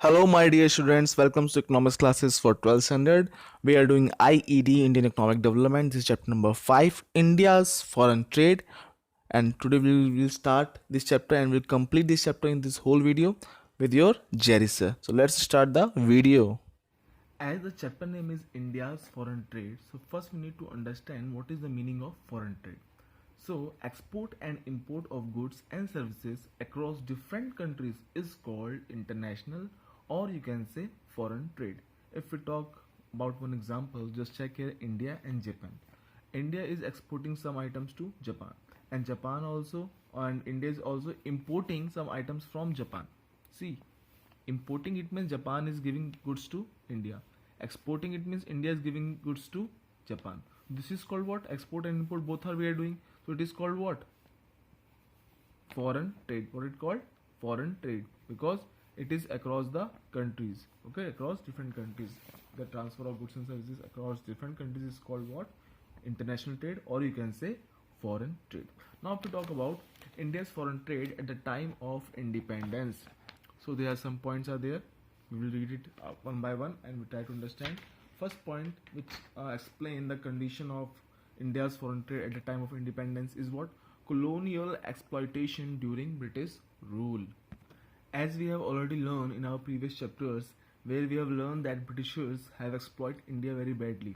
Hello, my dear students. Welcome to economics classes for 12th standard. We are doing IED, Indian Economic Development. This is chapter number 5, India's Foreign Trade. And today we will start this chapter and we'll complete this chapter in this whole video with your Jerry sir. So let's start the video. As the chapter name is India's Foreign Trade, so first we need to understand what is the meaning of foreign trade. So, export and import of goods and services across different countries is called international, or you can say foreign trade. If we talk about one example, just check here India and Japan. India is exporting some items to Japan, and Japan also, and India is also importing some items from Japan. See, importing it means Japan is giving goods to India. Exporting it means India is giving goods to Japan. This is called what? Export and import both are we are doing. So it is called what? Foreign trade. What it called? Foreign trade, because it is across the countries. Okay, across different countries. The transfer of goods and services across different countries is called what? International trade, or you can say foreign trade. Now to talk about India's foreign trade at the time of independence. So there are some points are there. We will read it one by one and we try to understand. First point which explain the condition of India's foreign trade at the time of independence is what? Colonial exploitation during British rule. As we have already learned in our previous chapters, where we have learned that Britishers have exploited India very badly.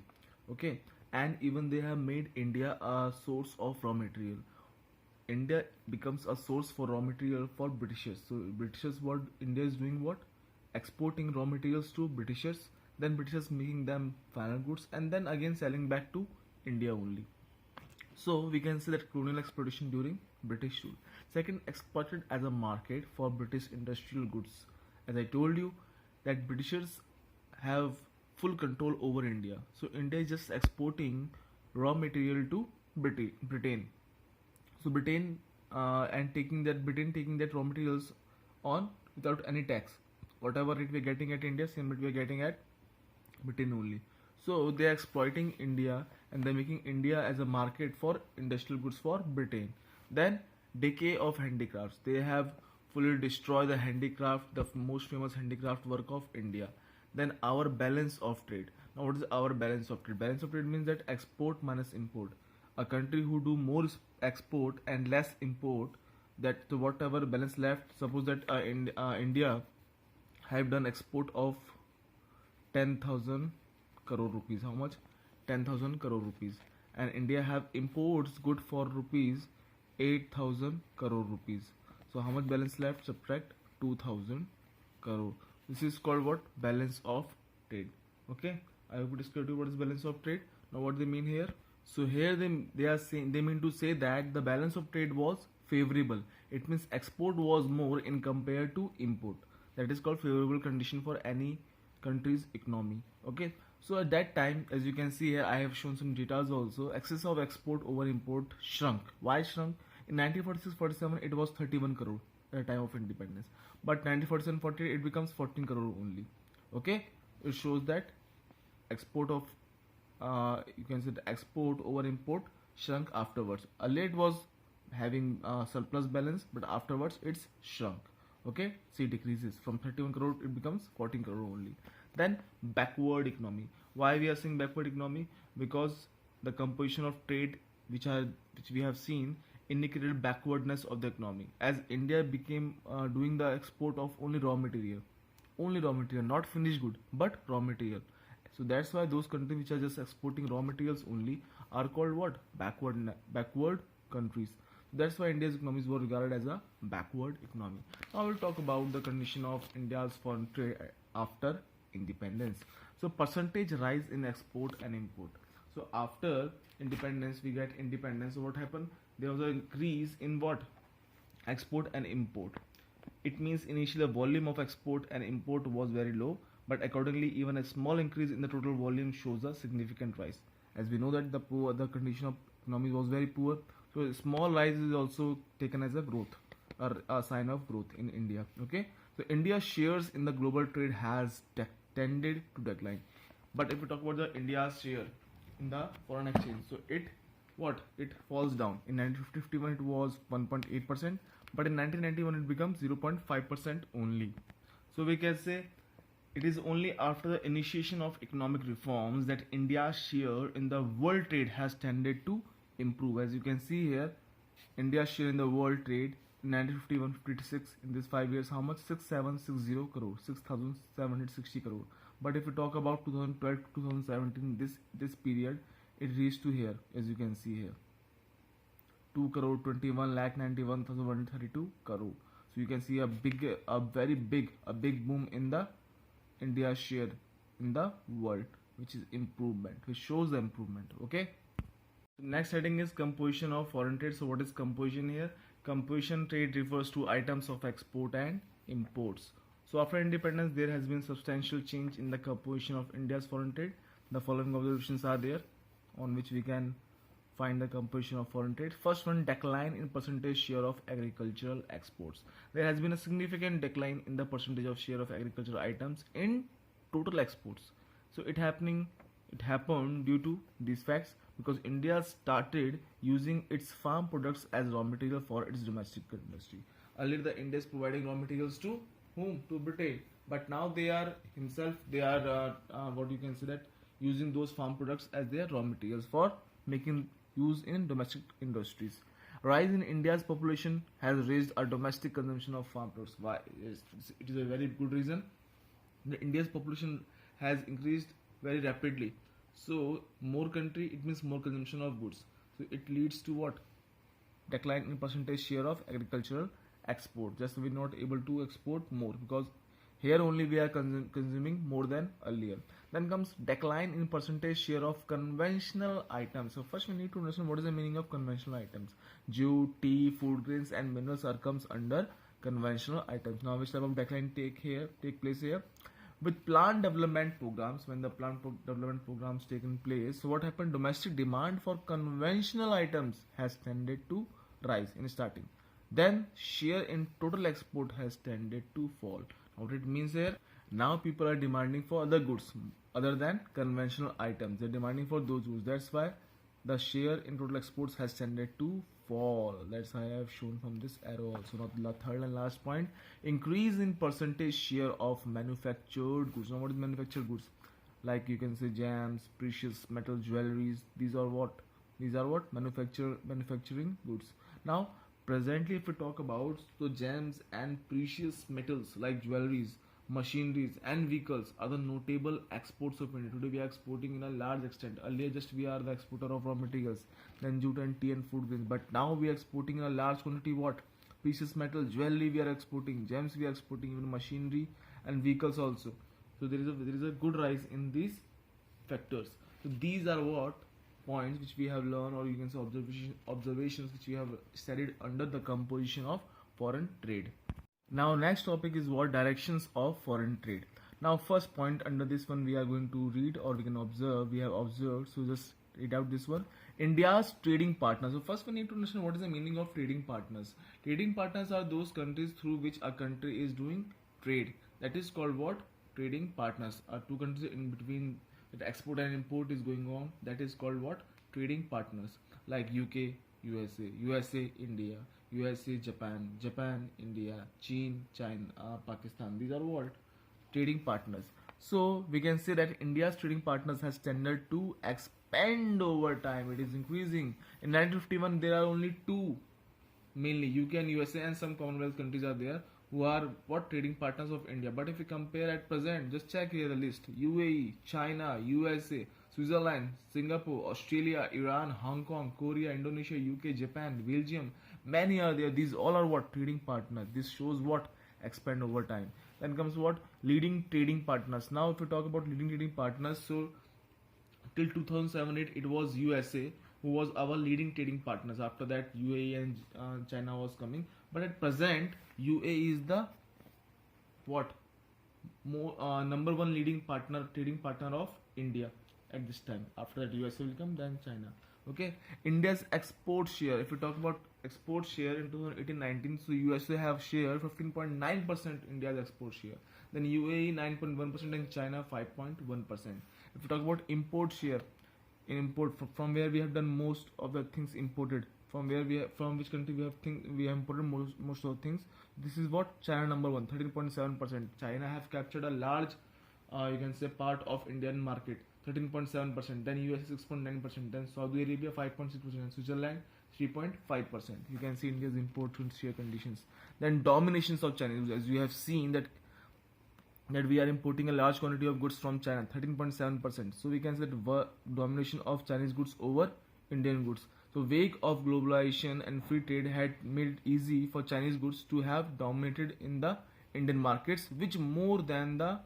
Okay, and even they have made India a source of raw material. India becomes a source for raw material for Britishers. So Britishers, what India is doing, what? Exporting raw materials to Britishers, then Britishers making them final goods and then again selling back to India only. So we can say that colonial exploitation during British rule. Second, exploited as a market for British industrial goods. As I told you that Britishers have full control over India. So India is just exporting raw material to Britain. So Britain and Britain taking that raw materials on without any tax. Whatever rate we're getting at India, same rate we're getting at Britain only. So they are exploiting India and they're making India as a market for industrial goods for Britain. Then decay of handicrafts. They have fully destroyed the handicraft, the most famous handicraft work of India. Then our balance of trade. Now what is our balance of trade? Balance of trade means that export minus import. A country who do more export and less import, that to whatever balance left, suppose that India have done export of 10,000 crore rupees. How much? 10,000 crore rupees. And India have imports good for rupees 8,000 crore rupees. So how much balance left? Subtract 2,000 crore. This is called what? Balance of trade. Okay, I hope it is clear to you what is balance of trade. Now what they mean here? So here they are saying, they mean to say that the balance of trade was favorable. It means export was more in compared to import. That is called favorable condition for any country's economy. Okay, so at that time, as you can see here, I have shown some details also. Excess of export over import shrunk. Why shrunk? In 1946-47 it was 31 crore at the time of independence, but 1947-48 it becomes 14 crore only. Okay, it shows that export of you can say the export over import shrunk afterwards. Earlier it was having surplus balance, but afterwards it's shrunk. Okay, see, decreases from 31 crore it becomes 14 crore only. Then backward economy. Why we are saying backward economy? Because the composition of trade which we have seen indicated backwardness of the economy, as India became doing the export of only raw material, not finished good but raw material. So that's why those countries which are just exporting raw materials only are called what? Backward countries. That's why India's economies were regarded as a backward economy. Now we'll talk about the condition of India's foreign trade after independence. So percentage rise in export and import. So after independence, we get independence. So what happened? There was an increase in what? Export and import. It means initially the volume of export and import was very low, but accordingly even a small increase in the total volume shows a significant rise. As we know that the condition of economy was very poor, so a small rise is also taken as a growth or a sign of growth in India. Okay, so India's shares in the global trade has tended to decline. But if we talk about the India's share in the foreign exchange, so it falls down. In 1951 it was 1.8%, but in 1991 it becomes 0.5% only. So we can say It is only after the initiation of economic reforms that India's share in the world trade has tended to improve. As you can see here, India's share in the world trade in 1951-56, in these 5 years, how much? 6760 crore, 6760 crore. But if we talk about 2012 to 2017, this period, it reached to here, as you can see here, 2 crore 21 lakh 91,132 crore. So you can see a big boom in the India's share in the world, which is improvement, which shows the improvement. Okay. Next heading is composition of foreign trade. So what is composition here? Composition trade refers to items of export and imports. So after independence, there has been substantial change in the composition of India's foreign trade. The following observations are there on which we can find the composition of foreign trade. First one, decline in percentage share of agricultural exports. There has been a significant decline in the percentage of share of agricultural items in total exports. So it happened due to these facts, because India started using its farm products as raw material for its domestic industry. Earlier, the India is providing raw materials to whom? To Britain. But now they are what you can say that, using those farm products as their raw materials for making use in domestic industries. Rise in India's population has raised a domestic consumption of farm products. Why? It is a very good reason. The India's population has increased very rapidly. So more country, it means more consumption of goods. So it leads to what? Decline in percentage share of agricultural export. Just we're not able to export more, because here only we are consuming more than earlier. Then comes decline in percentage share of conventional items. So first we need to understand what is the meaning of conventional items. Jute, tea, food grains and minerals are comes under conventional items. Now which type of decline take place here? With plant development programs, when the development programs taken place, so what happened? Domestic demand for conventional items has tended to rise in starting. Then share in total export has tended to fall. Now what it means here? Now people are demanding for other goods other than conventional items. They're demanding for those goods. That's why the share in total exports has tended to fall. That's why I have shown from this arrow also. Now the third and last point, increase in percentage share of manufactured goods. Now what is manufactured goods? Like you can say gems, precious metal, jewelries. These are what? Manufacturing goods. Now presently, if we talk about the gems and precious metals like jewelries, machineries and vehicles are the notable exports of India. Today we are exporting in a large extent. Earlier just we are the exporter of raw materials, then jute and tea and food grains. But now we are exporting in a large quantity what? Precious metal, jewelry we are exporting, gems we are exporting, even machinery and vehicles also. So there is a good rise in these factors. So these are what points which we have learned, or you can say observations which we have studied under the composition of foreign trade. Now next topic is what? Directions of foreign trade. Now first point under this one we are going to read, or we can observe. We have observed, so just read out this one. India's trading partners. So first we need to understand what is the meaning of trading partners. Trading partners are those countries through which a country is doing trade. That is called what? Trading partners. Are two countries in between that export and import is going on. That is called what? Trading partners. Like UK, USA, India, USA, Japan, India, China, Pakistan. These are what? Trading partners. So we can say that India's trading partners has tended to expand over time. It is increasing. In 1951, there are only two, mainly UK and USA, and some Commonwealth countries are there who are what? Trading partners of India. But if we compare at present, just check here the list: UAE, China, USA, Switzerland, Singapore, Australia, Iran, Hong Kong, Korea, Indonesia, UK, Japan, Belgium. Many are there. These all are what? Trading partners. This shows what? Expand over time. Then comes what? Leading trading partners. Now if we talk about leading trading partners, so till 2007-8 it was USA who was our leading trading partners. After that UAE and China was coming. But at present UAE is the what? Number one leading trading partner of India at this time. After that USA will come, then China. Okay. India's export share. If we talk about export share in 2018-19, so USA have share 15.9% India's export share. Then UAE 9.1% and China 5.1%. If we talk about import share, from where we have done most of the things imported, from which country we have imported most of the things. This is what? China number one, 13.7%. China have captured a large you can say part of Indian market, 13.7%. Then US 6.9%. Then Saudi Arabia 5.6%. And Switzerland 3.5%. You can see India's import share conditions. Then dominations of China, as you have seen that we are importing a large quantity of goods from China, 13.7%. So we can say that domination of Chinese goods over Indian goods. So wake of globalization and free trade had made it easy for Chinese goods to have dominated in the Indian markets, which more than the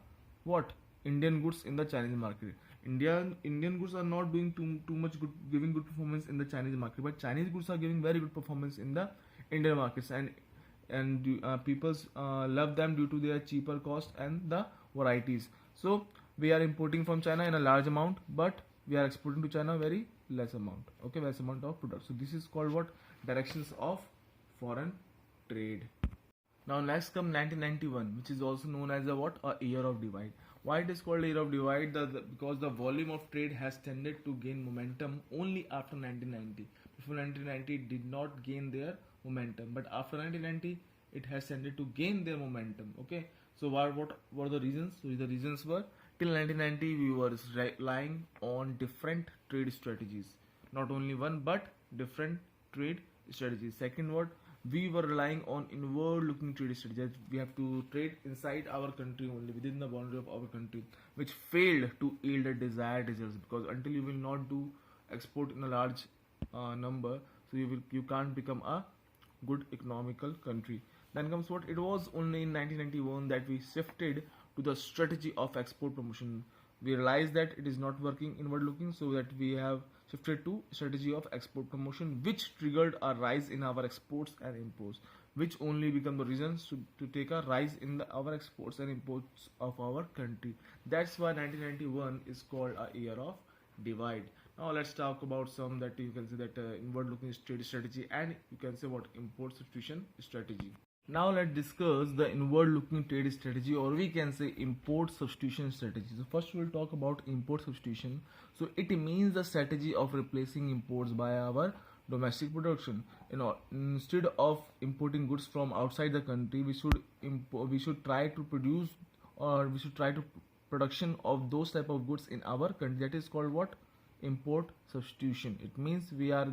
what Indian goods in the Chinese market. Indian goods are not doing too much good, giving good performance in the Chinese market, but Chinese goods are giving very good performance in the Indian markets, and people love them due to their cheaper cost and the varieties. So we are importing from China in a large amount, but we are exporting to China very less amount. Okay, less amount of products. So this is called what? Directions of foreign trade. Now next come 1991, which is also known as a what? A year of divide. Why it is called year of divide? Because the volume of trade has tended to gain momentum only after 1990. Before 1990, it did not gain their momentum, but after 1990, it has tended to gain their momentum. Okay, so what were the reasons? So the reasons were, till 1990 we were relying on different trade strategies, not only one but different trade strategies. Second, what? We were relying on inward looking trade strategies. We have to trade inside our country only, within the boundary of our country, which failed to yield the desired results, because until you will not do export in a large number, so you can't become a good economical country. Then comes what? It was only in 1991 that we shifted to the strategy of export promotion. We realized that it is not working inward looking, so that we have shifted to strategy of export promotion, which triggered a rise in our exports and imports, which only become the reasons to take a rise in our exports and imports of our country. That's why 1991 is called a year of divide. Now let's talk about some that you can say that inward looking trade strategy, and you can say what? Import substitution strategy. Now let's discuss the inward looking trade strategy, or we can say import substitution strategy. So first we'll talk about import substitution. So it means the strategy of replacing imports by our domestic production. Instead of importing goods from outside the country, we should try to produce, or we should try to production of those type of goods in our country. That is called what? Import substitution. It means we are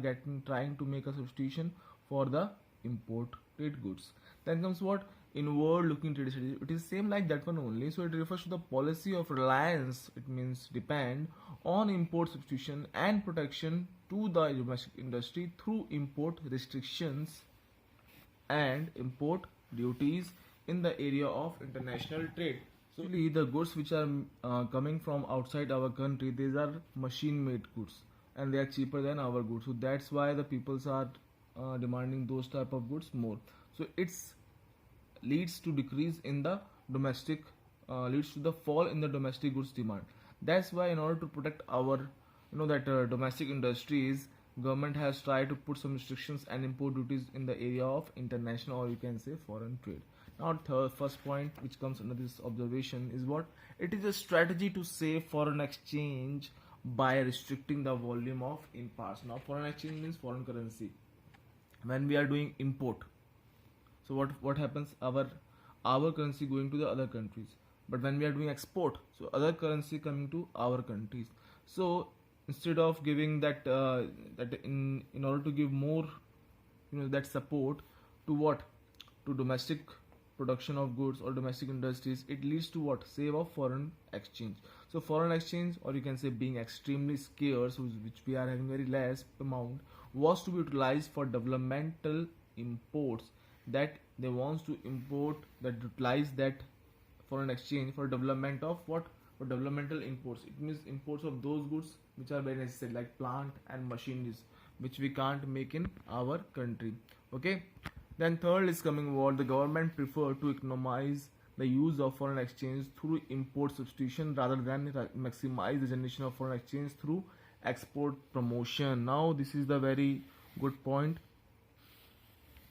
trying to make a substitution for the imported goods. Then comes what? Inward looking trade strategy. It is same like that one only. So it refers to the policy of reliance. It means depend on import substitution and protection to the domestic industry through import restrictions and import duties in the area of international trade. So the goods which are coming from outside our country, these are machine made goods, and they are cheaper than our goods. So that's why the peoples are demanding those type of goods more. So it's leads to decrease in the domestic, leads to the fall in the domestic goods demand. That's why in order to protect our domestic industries, government has tried to put some restrictions and import duties in the area of international, or you can say foreign trade. Now first point which comes under this observation is what? It is a strategy to save foreign exchange by restricting the volume of imports. Now foreign exchange means foreign currency. When we are doing import, so what happens? Our currency going to the other countries. But when we are doing export, so other currency coming to our countries. So instead of giving that in order to give more that support to what? To domestic production of goods or domestic industries, it leads to what? Save of foreign exchange. So foreign exchange, or you can say being extremely scarce, which we are having very less amount, was to be utilized for developmental imports, that they wants to import, that utilize that foreign exchange for development of what? For developmental imports. It means imports of those goods which are very necessary, like plant and machineries, which we can't make in our country. Okay. Then third is coming what? The government prefer to economize the use of foreign exchange through import substitution rather than maximize the generation of foreign exchange through export promotion. Now this is the very good point.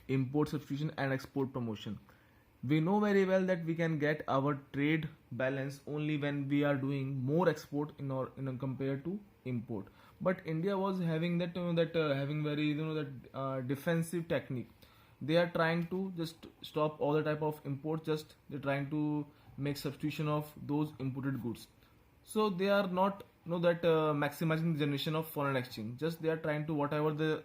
Import substitution and export promotion. We know very well that we can get our trade balance only when we are doing more export compared to import. But India was having that having very defensive technique. They are trying to just stop all the type of imports. Just they're trying to make substitution of those imported goods. So they are not that maximizing the generation of foreign exchange. Just they are trying to whatever the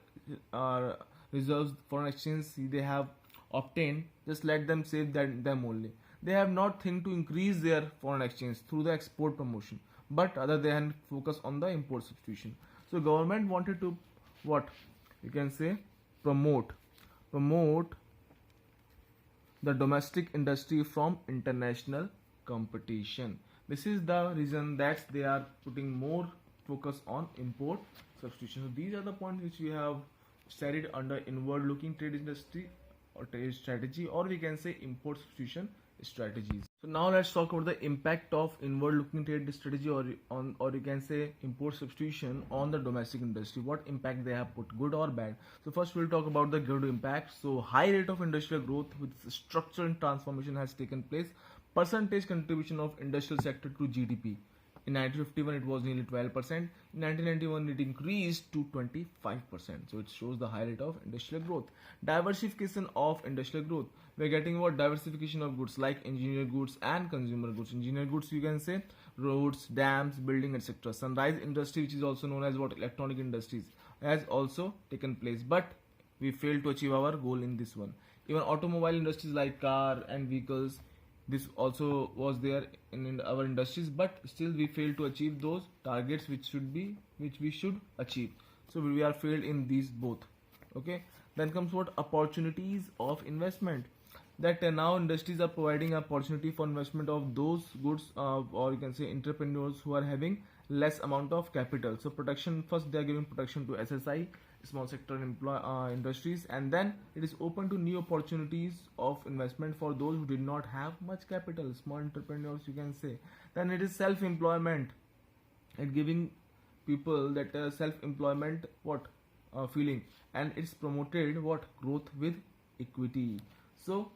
reserves foreign exchange they have obtained, just let them save them only. They have not think to increase their foreign exchange through the export promotion, but other than focus on the import substitution. So government wanted to what you can say promote the domestic industry from international competition. This is the reason that they are putting more focus on import substitution. So these are the points which we have studied under inward looking trade industry or trade strategy, or we can say import substitution strategies. So now let's talk about the impact of inward looking trade strategy or you can say import substitution on the domestic industry. What impact they have put, good or bad? So first we'll talk about the good impact. So high rate of industrial growth with structural transformation has taken place. Percentage contribution of industrial sector to GDP. In 1951 it was nearly 12%. In 1991 it increased to 25%. So it shows the high rate of industrial growth. Diversification of industrial growth. We're getting what diversification of goods like engineered goods and consumer goods. Engineered goods you can say roads, dams, building, etc. Sunrise industry, which is also known as what electronic industries, has also taken place. But we failed to achieve our goal in this one. Even automobile industries like car and vehicles, this also was there in our industries, but still we failed to achieve those targets which we should achieve. So we are failed in these both. Okay, then comes what opportunities of investment, that now industries are providing opportunity for investment of those goods or you can say entrepreneurs who are having less amount of capital. So protection, first they are giving protection to SSI, small sector industries, and then it is open to new opportunities of investment for those who did not have much capital, small entrepreneurs you can say. Then it is self-employment, it giving people that self-employment feeling, and it's promoted what growth with equity. So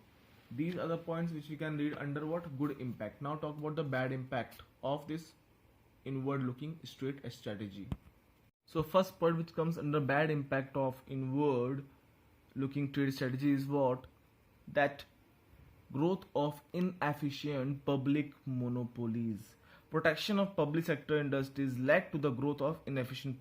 these are the points which we can read under what good impact. Now talk about the bad impact of this inward looking trade strategy. So first point which comes under bad impact of inward looking trade strategy is what, that growth of inefficient public monopolies. Protection of public sector industries led to the growth of inefficient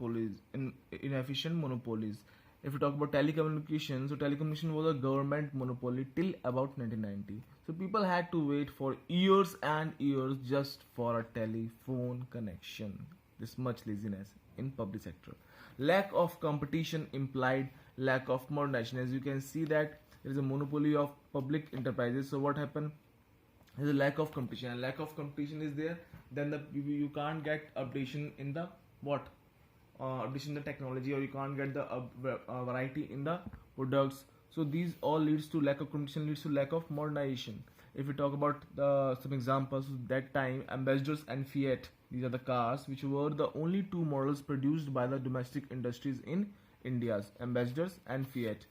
monopolies. If we talk about telecommunications, so telecommunication was a government monopoly till about 1990. So people had to wait for years and years just for a telephone connection. This much laziness in public sector. Lack of competition implied lack of modernization. As you can see that there is a monopoly of public enterprises. So what happened? There is a lack of competition, and lack of competition is there. Then you can't get updation in the updation in the technology, or you can't get the variety in the products. So these all leads to lack of competition, leads to lack of modernization. If we talk about some examples, that time Ambassadors and Fiat, these are the cars which were the only two models produced by the domestic industries in India's Ambassadors and Fiat.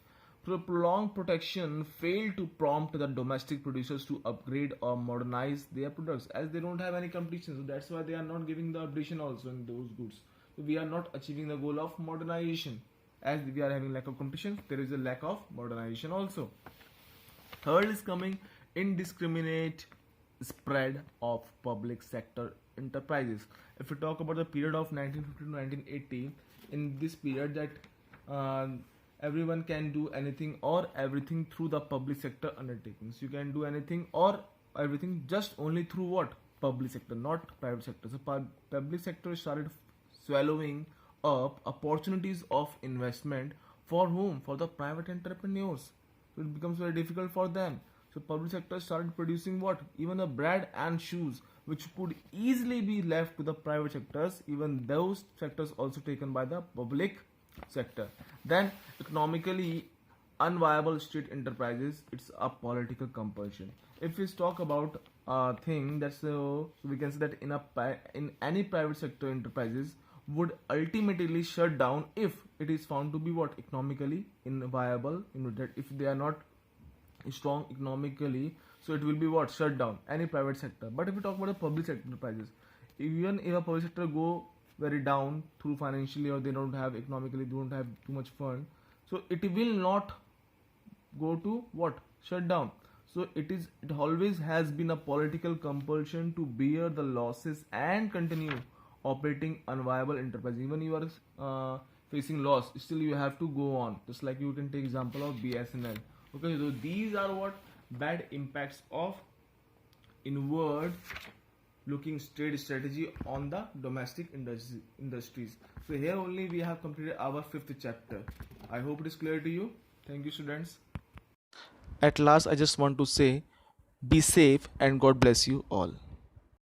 Prolonged protection failed to prompt the domestic producers to upgrade or modernize their products, as they don't have any competition. So that's why they are not giving the updation also in those goods. So we are not achieving the goal of modernization. As we are having lack of competition, there is a lack of modernization also. Third is coming indiscriminate spread of public sector enterprises. If we talk about the period of 1950 to 1980, in this period that everyone can do anything or everything through the public sector undertakings. You can do anything or everything just only through what? Public sector, not private sector. So public sector started swallowing up opportunities of investment for whom? For the private entrepreneurs. So it becomes very difficult for them. So public sector started producing what? Even the bread and shoes, which could easily be left to the private sectors. Even those sectors also taken by the public sector. Then economically unviable state enterprises, it's a political compulsion. If we talk about a thing that's so we can say that in any private sector enterprises would ultimately shut down if it is found to be what? Economically inviable, if they are not strong economically, so it will be what? Shut down any private sector. But if we talk about the public sector enterprises, even if a public sector go very down through financially, or they don't have economically, they don't have too much fund, so it will not go to what? Shut down. So it always has been a political compulsion to bear the losses and continue operating unviable enterprise. Even you are facing loss, still you have to go on. Just like you can take example of BSNL. Okay, so these are what bad impacts of inward looking trade strategy on the domestic industries. So here only we have completed our 5th chapter. I hope it is clear to you. Thank you, students. At last, I just want to say, be safe and God bless you all.